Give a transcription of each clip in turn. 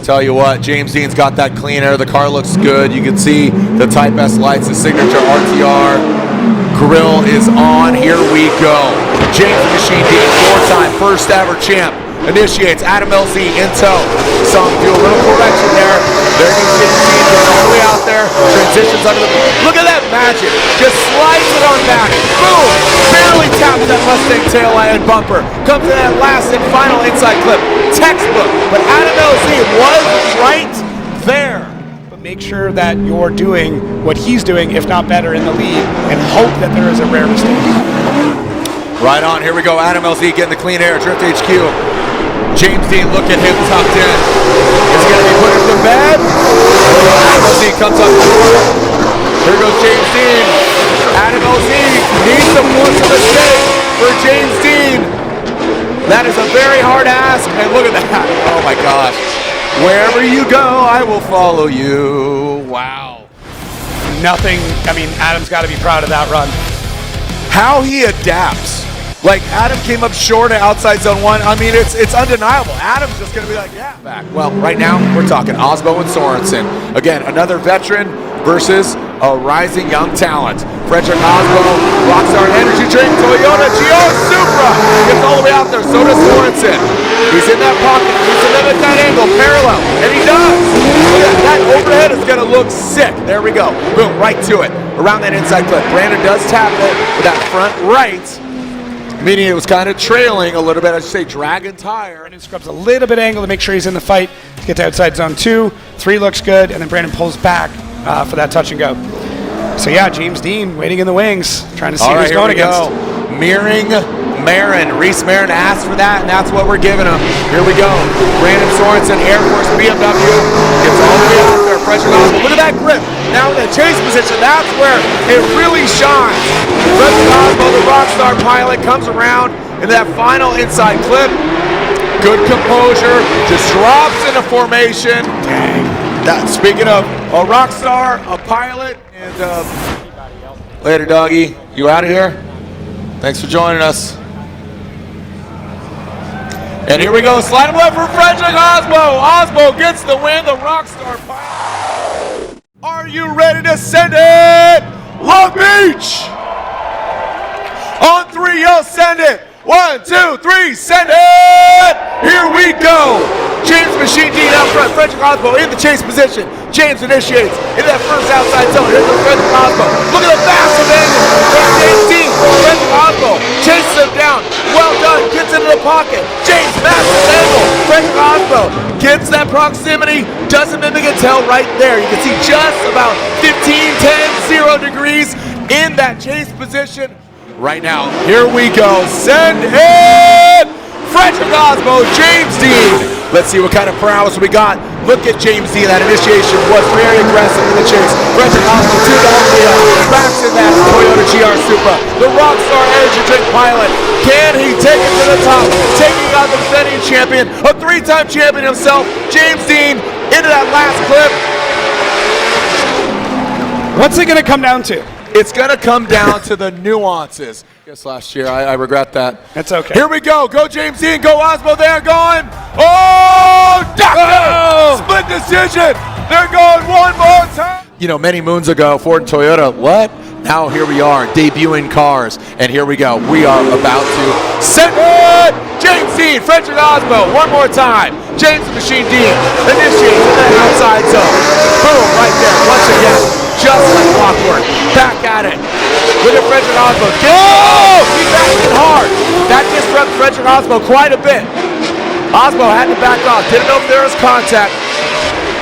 Tell you what, James Deane's got that clean air. The car looks good. You can see the Type S lights, the signature RTR grill is on. Here we go. James the Machine Deane, four-time first ever champ, initiates. Adam LZ in tow. Some do a little correction there. There you see James Deane going all the way out there. Transitions under the. Look at that magic. Just slides it on back. Boom. Barely taps that Mustang tail light and bumper. Comes to that last and final inside clip. Textbook. But Adam LZ was right there. But make sure that you're doing what he's doing, if not better, in the lead, and hope that there is a rare mistake. Right on, here we go. Adam LZ getting the clean air. Drift HQ. James Deane, look at him tucked in. Is he going to be put into bed? Adam LZ comes up short. Here goes James Deane. Adam LZ needs to force a mistake for James Deane. That is a very hard ask, and look at that. Oh my gosh. Wherever you go, I will follow you. Wow. Nothing, I mean, Adam's got to be proud of that run. How he adapts. Like, Adam came up short at outside zone 1. I mean, it's undeniable. Adam's just going to be like, yeah, back. Well, right now, we're talking Aasbo and Sorensen. Again, another veteran versus a rising young talent. Fredric Aasbo, Rockstar Energy Drink, Toyota GR Supra. Gets all the way out there, so does Sorensen. He's in that pocket, he's to limit that angle, parallel, and he does. Look at that overhead is going to look sick. There we go. Boom, right to it. Around that inside clip. Branden does tap it with that front right. Meaning it was kind of trailing a little bit, I should say, dragging tire. Branden scrubs a little bit of angle to make sure he's in the fight to get to outside zone 2. 3 looks good, and then Branden pulls back for that touch and go. So yeah, James Deane waiting in the wings, trying to see who he's going against. Mirroring Marin. Reese Marin asked for that, and that's what we're giving him. Here we go. Branden Sorensen, Air Force BMW, gets all the way out there. Fredric Aasbo. Look at that grip. Now in that chase position, that's where it really shines. Fredric Aasbo, the Rockstar pilot, comes around in that final inside clip. Good composure, just drops into formation. Dang. Speaking of a Rockstar, a pilot, and later, doggy. You out of here? Thanks for joining us. And here we go, slide him left for Fredric Aasbo. Aasbo gets the win, the Rockstar pilot. Are you ready to send it? Long Beach! On 3, you'll send it. 1, 2, 3, send it! Here we go. James Machine Deane out front, Fredric Aasbo in the chase position. James initiates in that first outside zone. Here's Fredric Aasbo. Look at the massive angle from James Deane. Fredric Aasbo chases him down. Well done, gets into the pocket. James, massive angle. Fredric Aasbo gets that proximity, doesn't mimic a tail right there. You can see just about 15, 10, 0 degrees in that chase position. Right now, here we go. Send it! Fredric Aasbo, James Deane. Let's see what kind of prowess we got. Look at James Deane. That initiation was very aggressive in the chase. Fredric Aasbo to the Liaw. Backs in that Toyota GR Supra. The Rockstar Energy Drink pilot. Can he take it to the top? Taking on the defending champion, a 3-time champion himself, James Deane, into that last clip. What's it going to come down to? It's going to come down to the nuances. Yes, last year, I regret that. That's okay. Here we go. Go James Deane. Go Aasbo. They're going. Oh, doctor! Split decision. They're going one more time. You know, many moons ago, Ford and Toyota, what? Now here we are, debuting cars. And here we go. We are about to send it. James Deane, Fredric Aasbo, one more time. James the Machine Deane initiates in that outside zone. Boom, right there, once again. Just like clockwork. Back at it. Look at Fredric Aasbo. Oh! He's backing hard. That disrupted Fredric Aasbo quite a bit. Aasbo had to back off. Didn't know if there was contact.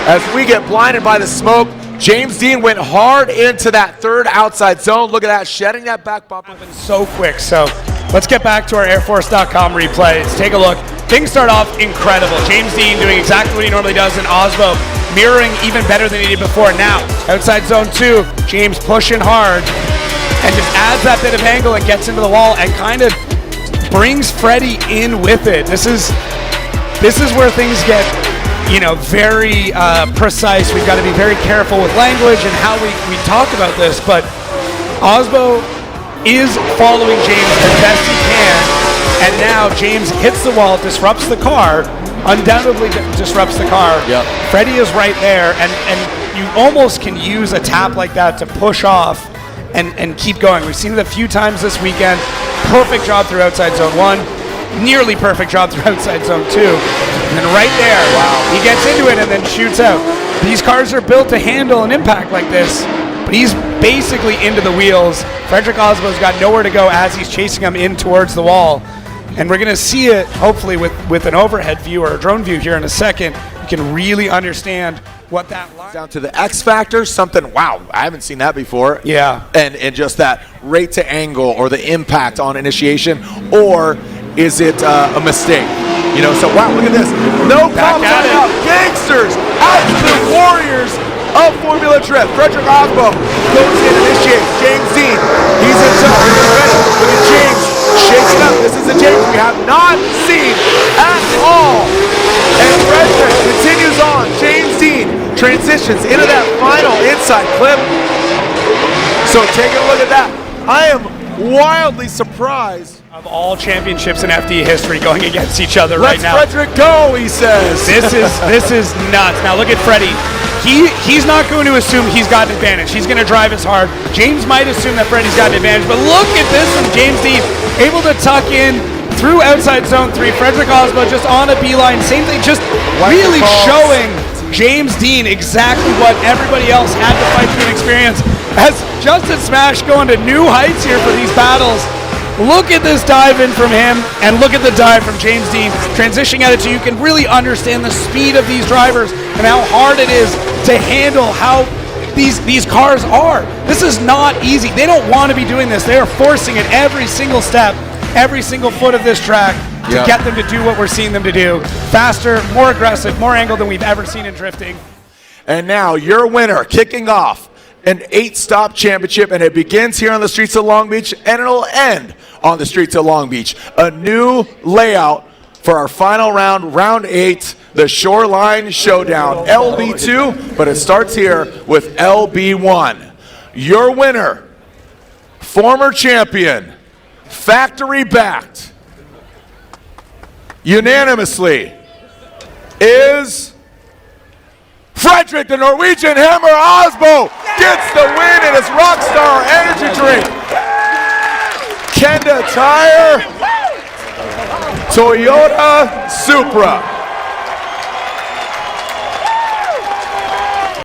As we get blinded by the smoke, James Deane went hard into that third outside zone. Look at that, shedding that back bumper. Happened so quick. So let's get back to our airforce.com replay. Let's take a look. Things start off incredible. James Deane doing exactly what he normally does, and Aasbo mirroring even better than he did before. Now, outside zone 2, James pushing hard and just adds that bit of angle and gets into the wall and kind of brings Freddie in with it. This is where things get, you know, very precise. We've got to be very careful with language and how we talk about this, but Aasbo is following James as best he can, and now James hits the wall, disrupts the car, undoubtedly disrupts the car. Yep. Freddie is right there, and you almost can use a tap like that to push off and keep going. We've seen it a few times this weekend. Perfect job through outside zone 1, nearly perfect job through outside zone 2. And then right there, wow, he gets into it and then shoots out. These cars are built to handle an impact like this, but he's basically into the wheels. Fredric Aasbo's got nowhere to go as he's chasing him in towards the wall. And we're going to see it, hopefully, with an overhead view or a drone view here in a second. You can really understand what that line... Down to the X factor, something, wow, I haven't seen that before. Yeah. And just that rate to angle or the impact on initiation, or is it a mistake? You know, so wow, look at this. No problem out. Gangsters, absolute warriors of Formula Drift. Fredric Aasbo goes in, initiates. James Deane, he's in top. He's ready. Look at James, shakes it up. This is a James we have not seen at all. And Fredric continues on. James Deane transitions into that final inside clip. So take a look at that. I am wildly surprised. Of all championships in FD history going against each other right now. Let's Fredric go, he says. This is nuts. Now look at Freddie. He's not going to assume he's got an advantage. He's going to drive as hard. James might assume that Freddie's got an advantage, but look at this from James Deane, able to tuck in through outside zone 3. Fredric Aasbo just on a beeline. Same thing, just really showing James Deane exactly what everybody else had to fight through and experience. As Justin Smash going to new heights here for these battles. Look at this dive in from him, and look at the dive from James Deane. Transitioning at it so you can really understand the speed of these drivers and how hard it is to handle how these cars are. This is not easy. They don't want to be doing this. They are forcing it every single step, every single foot of this track to get them to do what we're seeing them to do. Faster, more aggressive, more angle than we've ever seen in drifting. And now your winner, kicking off an 8-stop championship, and it begins here on the streets of Long Beach, and it'll end on the streets of Long Beach. A new layout for our final round, round 8, the Shoreline Showdown, LB2, but it starts here with LB1. Your winner, former champion, factory-backed, unanimously, is Fredric, the Norwegian Hammer Aasbo, gets the win in his Rockstar energy drink. Kenda Tire, Toyota Supra.